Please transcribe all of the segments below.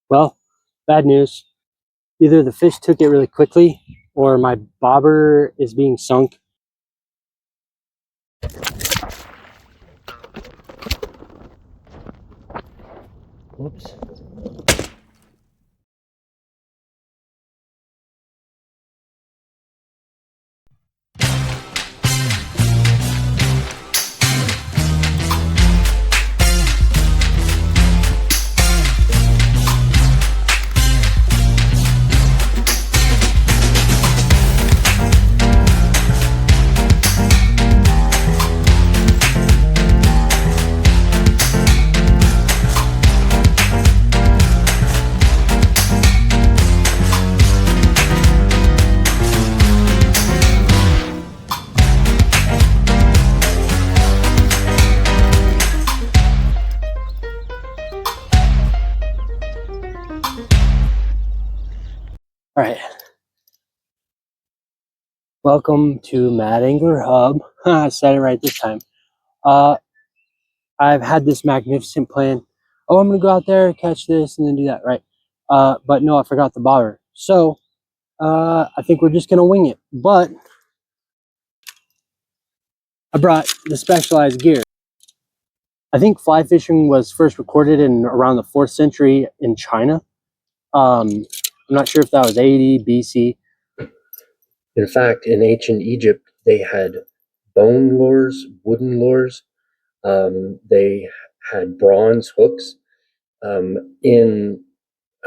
Well, bad news. Either the fish took it really quickly or my bobber is being sunk. Whoops. All right. Welcome to Mad Angler Hub. I said it right this time. I've had this magnificent plan. Oh, I'm gonna go out there, catch this, and then do that, right? But no, I forgot the bobber. So I think we're just gonna wing it. But I brought the specialized gear. I think fly fishing was first recorded in around the 4th century in China. I'm not sure if that was AD, BC. In fact, in ancient Egypt, they had bone lures, wooden lures. They had bronze hooks. Um, in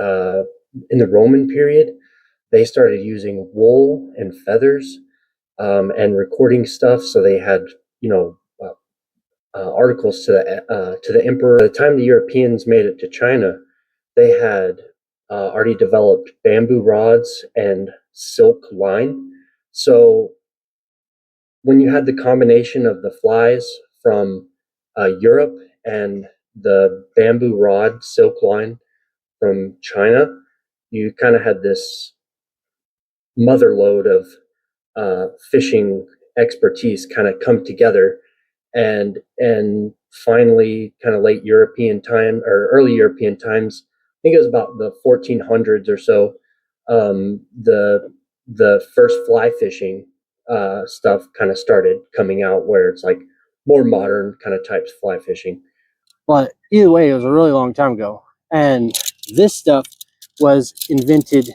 in the Roman period, they started using wool and feathers and recording stuff. So they had, articles to the emperor. By the time the Europeans made it to China, they had already developed bamboo rods and silk line. So when you had the combination of the flies from Europe and the bamboo rod silk line from China, you kind of had this mother lode of fishing expertise kind of come together, and finally, kind of late European time or early European times. I think it was about the 1400s or so. The first fly fishing stuff kind of started coming out, where it's like more modern kind of types of fly fishing. But either way, it was a really long time ago. And this stuff was invented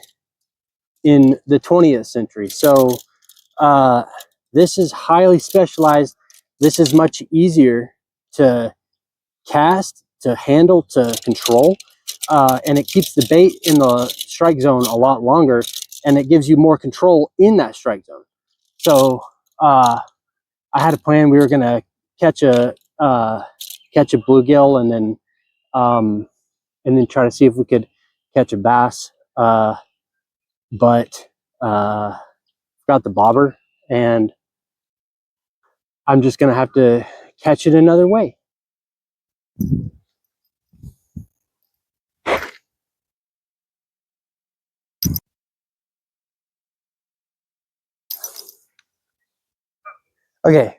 in the 20th century. So this is highly specialized. This is much easier to cast, to handle, to control. And it keeps the bait in the strike zone a lot longer, and it gives you more control in that strike zone. So I had a plan. We were going to catch a bluegill, and then try to see if we could catch a bass. But got the bobber, and I'm just going to have to catch it another way. Okay.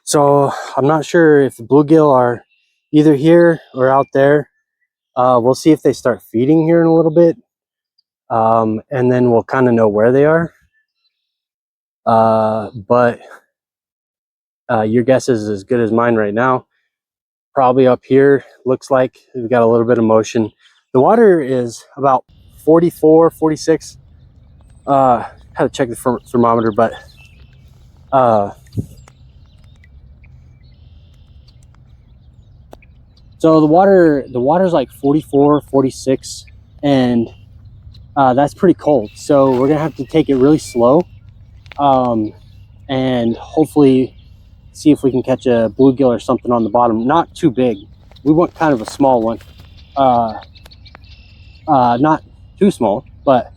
So I'm not sure if the bluegill are either here or out there. We'll see if they start feeding here in a little bit. And then we'll kind of know where they are. But your guess is as good as mine right now. Probably up here. Looks like we've got a little bit of motion. The water is about 44, 46. Had to check the thermometer, but so the water's like 44, 46, and that's pretty cold. So we're gonna have to take it really slow, and hopefully see if we can catch a bluegill or something on the bottom. Not too big. We want kind of a small one. Not too small, but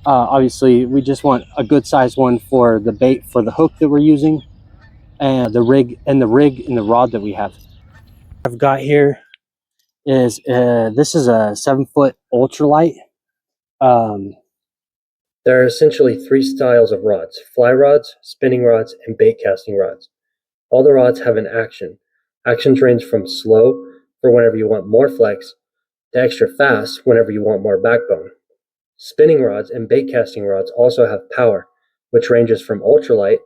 obviously we just want a good sized one for the bait, for the hook that we're using, and the rig and the rod that we have. I've got here is this is a 7-foot ultralight. There are essentially three styles of rods: fly rods, spinning rods, and bait casting rods. All the rods have an action. Actions range from slow for whenever you want more flex to extra fast whenever you want more backbone. Spinning rods and bait casting rods also have power, which ranges from ultralight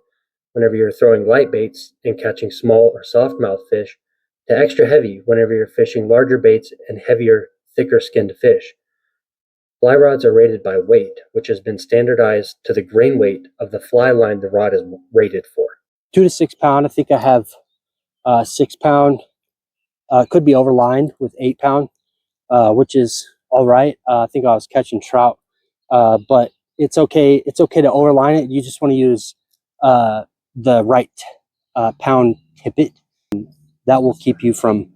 whenever you're throwing light baits and catching small or soft-mouthed fish to extra heavy whenever you're fishing larger baits and heavier, thicker skinned fish. Fly rods are rated by weight, which has been standardized to the grain weight of the fly line the rod is rated for. 2 to 6 pound. I think I have 6 pound. Could be overlined with 8 pound, which is all right. I think I was catching trout, but it's okay. It's okay to overline it. You just want to use the right pound tippet. That will keep you from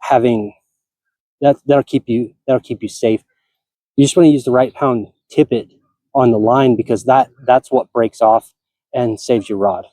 having that. That'll keep you safe. You just want to use the right pound tippet on the line because that's what breaks off and saves your rod.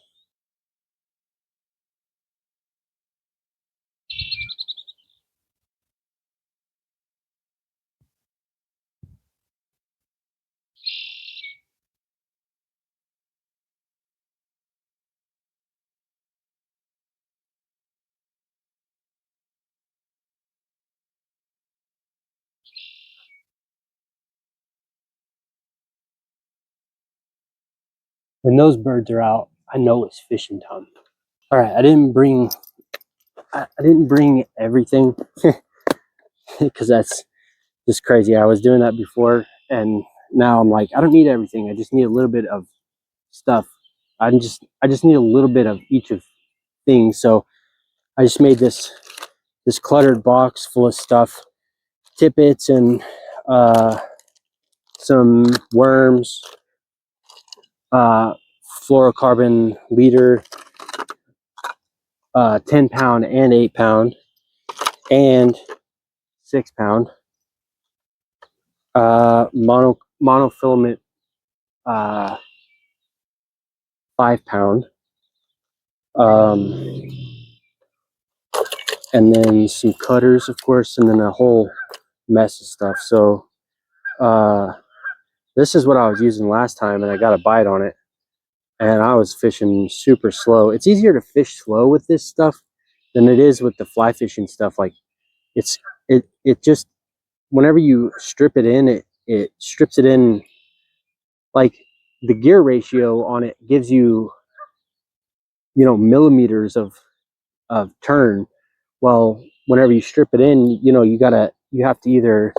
When those birds are out, I know it's fishing time. All right, I didn't bring everything because that's just crazy. I was doing that before, and now I'm like, I don't need everything. I just need a little bit of stuff. I just need a little bit of each of things. So I just made this cluttered box full of stuff, tippets and some worms, fluorocarbon leader, 10 pound and 8 pound, and 6 pound, monofilament, 5 pound, and then some cutters, of course, and then a whole mess of stuff. So this is what I was using last time, and I got a bite on it, and I was fishing super slow. It's easier to fish slow with this stuff than it is with the fly fishing stuff. Like it just, whenever you strip it in, it strips it in. Like the gear ratio on it gives you, millimeters of turn. Well, whenever you strip it in, you have to either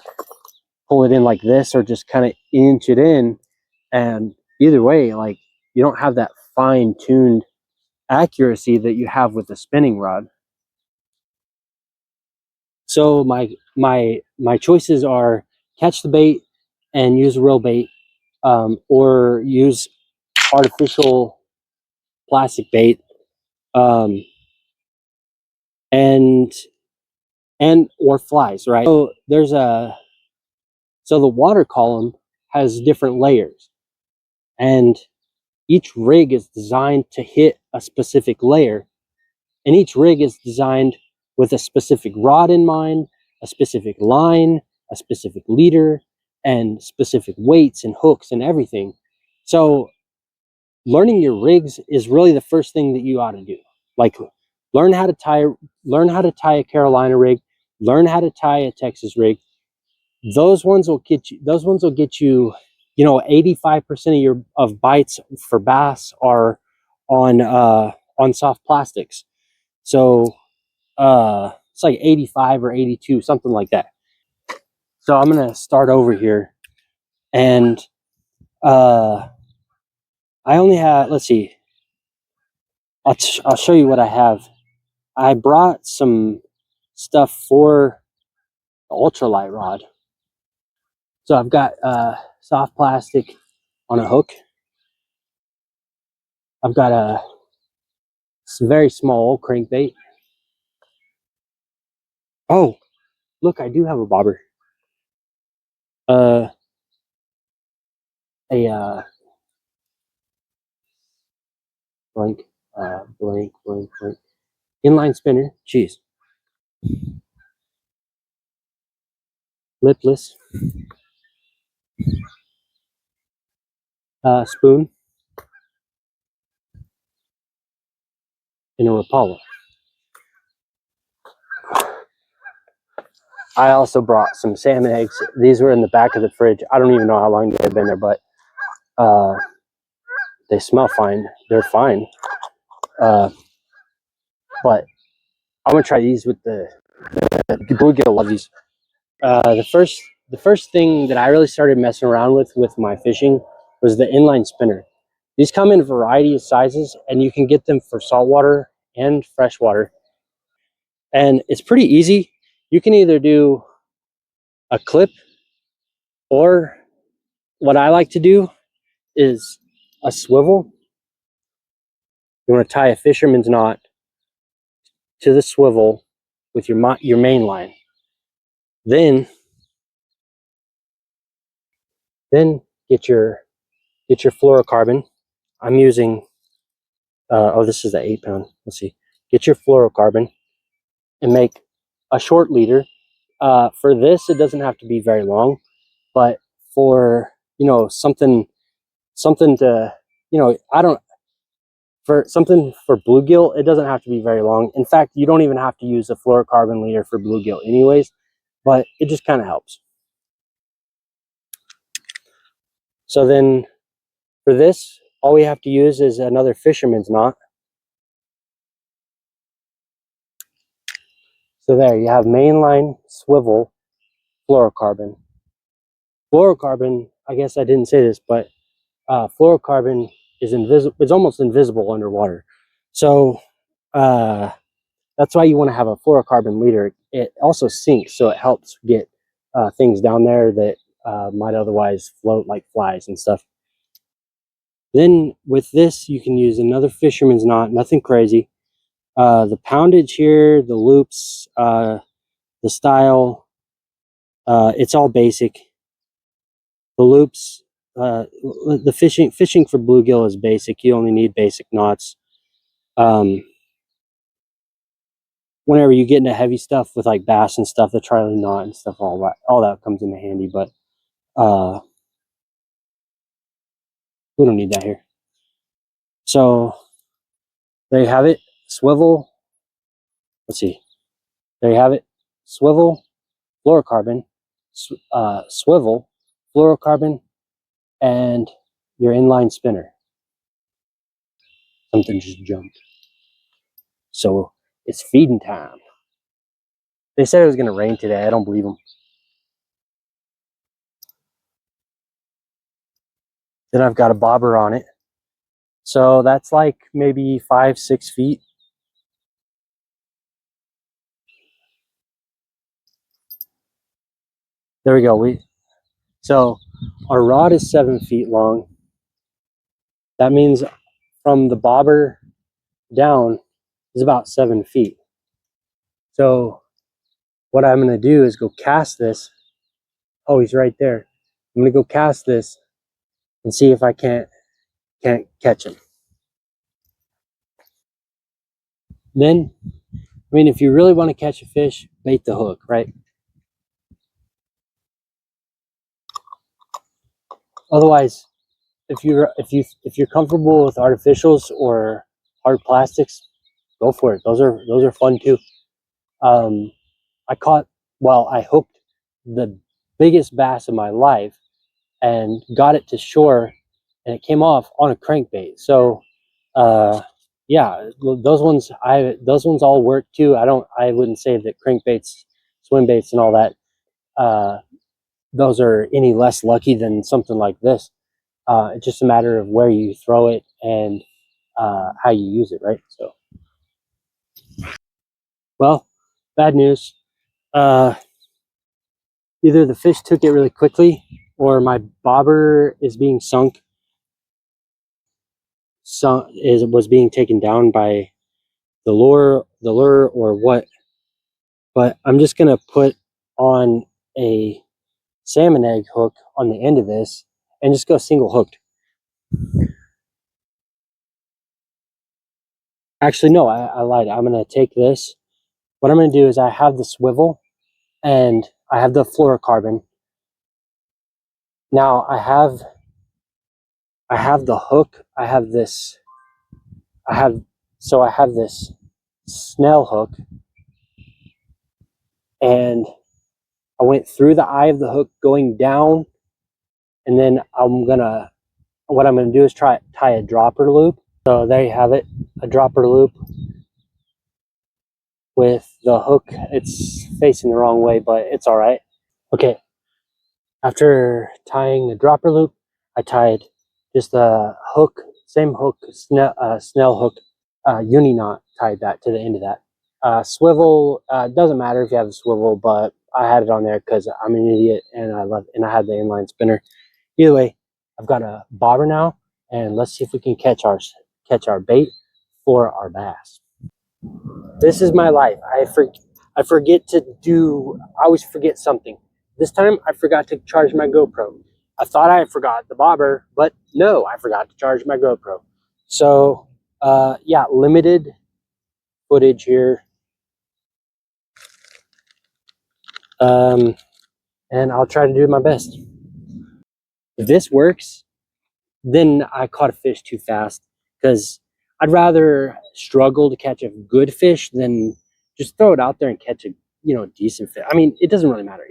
pull it in like this or just kind of inch it in. And either way, like, you don't have that fine-tuned accuracy that you have with the spinning rod. So my choices are catch the bait and use real bait, or use artificial plastic bait, um, and or flies, right? So the water column has different layers, and each rig is designed to hit a specific layer, and each rig is designed with a specific rod in mind, a specific line, a specific leader, and specific weights and hooks and everything. So learning your rigs is really the first thing that you ought to do. Like, learn how to tie a Carolina rig, learn how to tie a Texas rig. Those ones will get you 85% of your bites for bass are on soft plastics. So it's like 85 or 82, something like that. So I'm gonna start over here, and I only have, let's see, I'll show you what I have. I brought some stuff for the ultralight rod. So I've got soft plastic on a hook. I've got a very small crankbait. Oh, look, I do have a bobber. A blank, blank, blank, blank. Inline spinner. Jeez. Lipless. Spoon. And a Rapala. I also brought some salmon eggs. These were in the back of the fridge. I don't even know how long they've been there, but they smell fine. They're fine. But I'm gonna try these with the bluegill. Love these. The first thing that I really started messing around with my fishing was the inline spinner. These come in a variety of sizes, and you can get them for saltwater and freshwater. And it's pretty easy. You can either do a clip, or what I like to do is a swivel. You want to tie a fisherman's knot to the swivel with your main line. Then get your fluorocarbon. I'm using this is the 8 pound. Let's see. Get your fluorocarbon and make a short leader. For this, it doesn't have to be very long, but for something to I don't for something for bluegill, it doesn't have to be very long. In fact, you don't even have to use a fluorocarbon leader for bluegill anyways, but it just kind of helps. So then for this, all we have to use is another fisherman's knot. So there you have mainline, swivel, fluorocarbon. Fluorocarbon, I guess I didn't say this, but fluorocarbon is invisible. It's almost invisible underwater. So that's why you want to have a fluorocarbon leader. It also sinks, so it helps get things down there that might otherwise float, like flies and stuff. Then with this, you can use another fisherman's knot, nothing crazy. The poundage here, the loops, the style, it's all basic. The loops, the fishing for bluegill is basic. You only need basic knots. Whenever you get into heavy stuff with like bass and stuff, the trailing knot and stuff, all that comes into handy. But we don't need that here. So there you have it. Swivel. Let's see. There you have it. Swivel, fluorocarbon, swivel, fluorocarbon, and your inline spinner. Something just jumped. So it's feeding time. They said it was going to rain today. I don't believe them. Then I've got a bobber on it. So that's like maybe 5-6 feet. There we go. So our rod is 7 feet long. That means from the bobber down is about 7 feet. So what I'm going to do is go cast this. Oh, he's right there. I'm going to go cast this and see if I can't catch him. Then, I mean, if you really want to catch a fish, bait the hook, right? Otherwise, if you're comfortable with artificials or hard plastics, go for it. Those are fun too. I hooked the biggest bass of my life and got it to shore, and it came off on a crankbait. So yeah, those ones all work too. I wouldn't say that crankbaits, swim baits, and all that those are any less lucky than something like this. It's just a matter of where you throw it and how you use it, right? So, well, bad news. Either the fish took it really quickly, or my bobber is being sunk. Was being taken down by the lure, or what? But I'm just gonna put on a salmon egg hook on the end of this and just go single hooked. Actually, no, I lied. I'm gonna take this. What I'm gonna do is I have the swivel and I have the fluorocarbon. Now I have the hook. I have this Snell hook, and I went through the eye of the hook going down, and then what I'm gonna do is tie a dropper loop. So there you have it, a dropper loop with the hook. It's facing the wrong way, but it's all right. Okay, after tying the dropper loop, I tied just a hook, same hook, snell hook, uni knot, tied that to the end of that. Swivel, doesn't matter if you have a swivel, but I had it on there because I'm an idiot and I had the inline spinner. Either way, I've got a bobber now, and let's see if we can catch our bait for our bass. This is my life. I forget to do. I always forget something. This time I forgot to charge my GoPro. I thought I forgot the bobber, but no, I forgot to charge my GoPro. So yeah, limited footage here. And I'll try to do my best. If this works, then I caught a fish too fast, because I'd rather struggle to catch a good fish than just throw it out there and catch a decent fish. I mean, it doesn't really matter.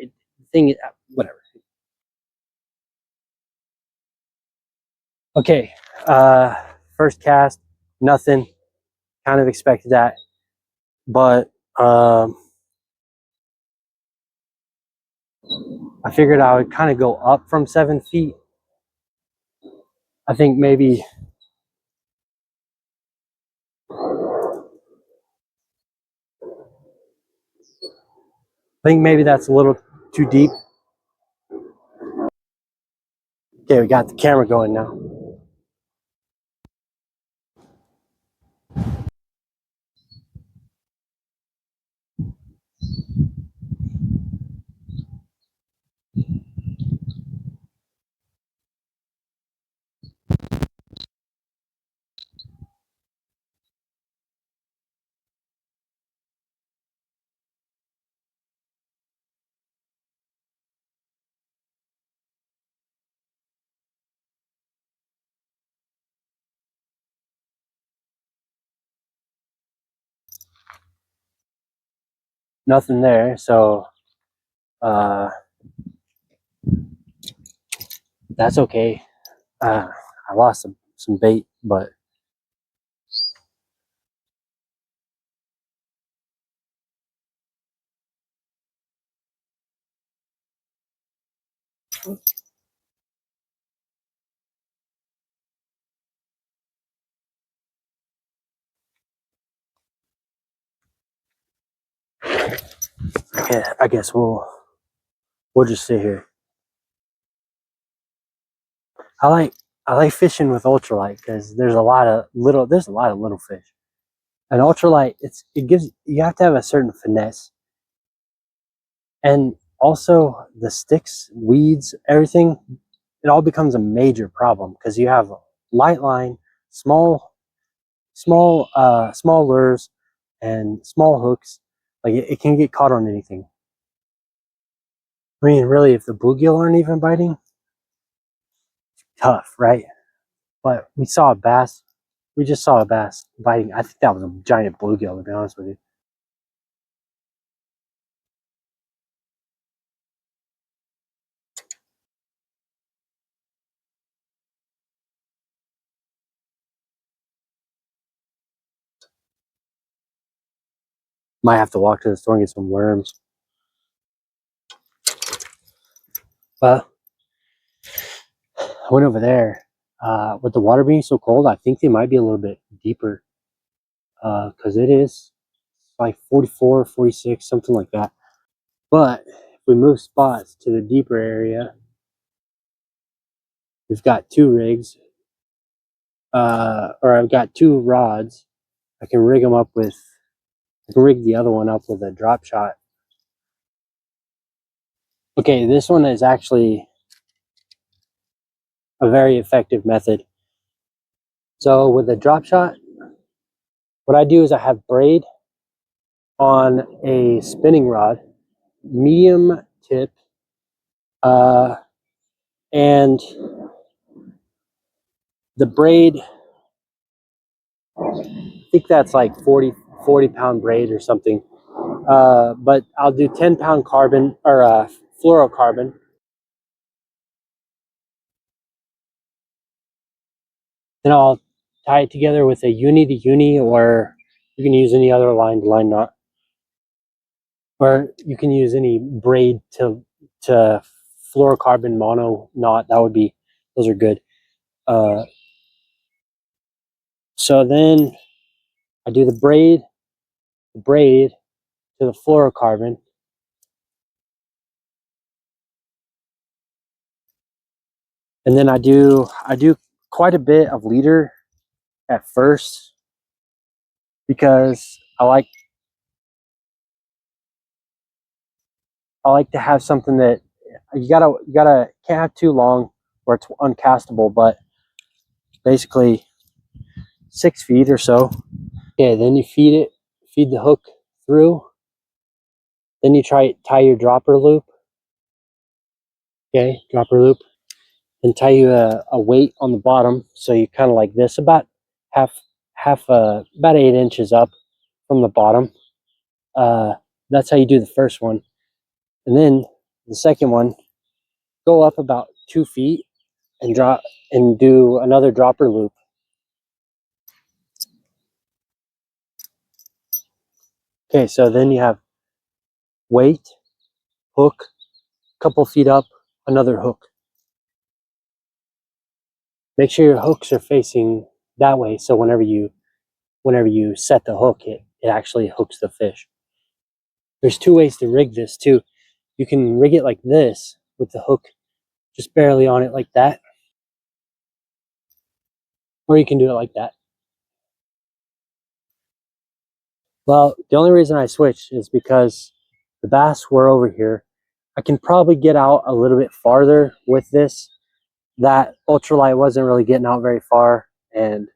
Whatever. Okay, first cast, nothing. Kind of expected that, but I figured I would kind of go up from 7 feet. I think maybe that's a little too deep. Okay, we got the camera going now. Nothing there, so that's okay. I lost some bait, but yeah, I guess we'll just sit here. I like fishing with ultralight because there's a lot of little fish. And ultralight, you have to have a certain finesse, and also the sticks, weeds, everything. It all becomes a major problem because you have light line, small lures, and small hooks. Like it can get caught on anything. I mean, really, if the bluegill aren't even biting, tough, right? But we saw a bass. We just saw a bass biting. I think that was a giant bluegill, to be honest with you. Might have to walk to the store and get some worms. But I went over there. With the water being so cold, I think they might be a little bit deeper, because it is like 44, 46, something like that. But if we move spots to the deeper area, we've got 2 rigs, or I've got 2 rods. I can rig the other one up with a drop shot. Okay, this one is actually a very effective method. So with a drop shot, what I do is I have braid on a spinning rod, medium tip, and the braid, I think that's like 40 pound braid or something. But I'll do 10-pound carbon or fluorocarbon. Then I'll tie it together with a uni to uni, or you can use any other line to line knot, or you can use any braid to fluorocarbon mono knot. Those are good. So then I do the braid to the fluorocarbon. And then I do quite a bit of leader at first because I like to have something that you gotta can't have too long where it's uncastable, but basically 6 feet or so. Okay, then you feed the hook through. Then you tie your dropper loop. Okay, dropper loop. Then tie you a weight on the bottom, so you kind of like this, about about 8 inches up from the bottom. That's how you do the first one, and then the second one, go up about 2 feet and drop and do another dropper loop. Okay, so then you have weight, hook, couple feet up, another hook. Make sure your hooks are facing that way, so whenever you set the hook, it actually hooks the fish. There's 2 ways to rig this too. You can rig it like this with the hook just barely on it like that, or you can do it like that. Well, the only reason I switched is because the bass were over here. I can probably get out a little bit farther with this. That ultralight wasn't really getting out very far, and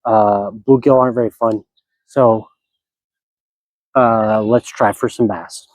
bluegill aren't very fun. So let's try for some bass.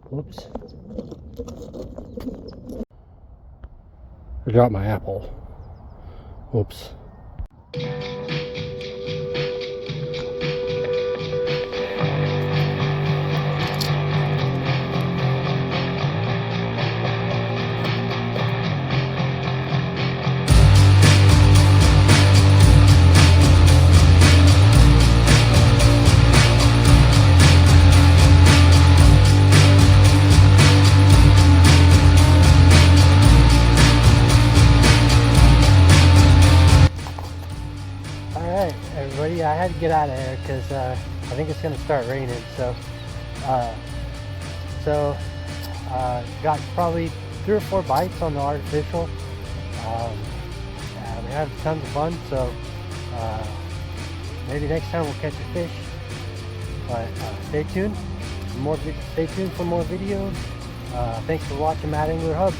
Whoops. I dropped my apple. Whoops. Alright, everybody, I had to get out of here because I think it's going to start raining. Got probably 3 or 4 bites on the artificial. Yeah, we had tons of fun, so maybe next time we'll catch a fish. But stay tuned for more videos. Thanks for watching Mad Angler Hub.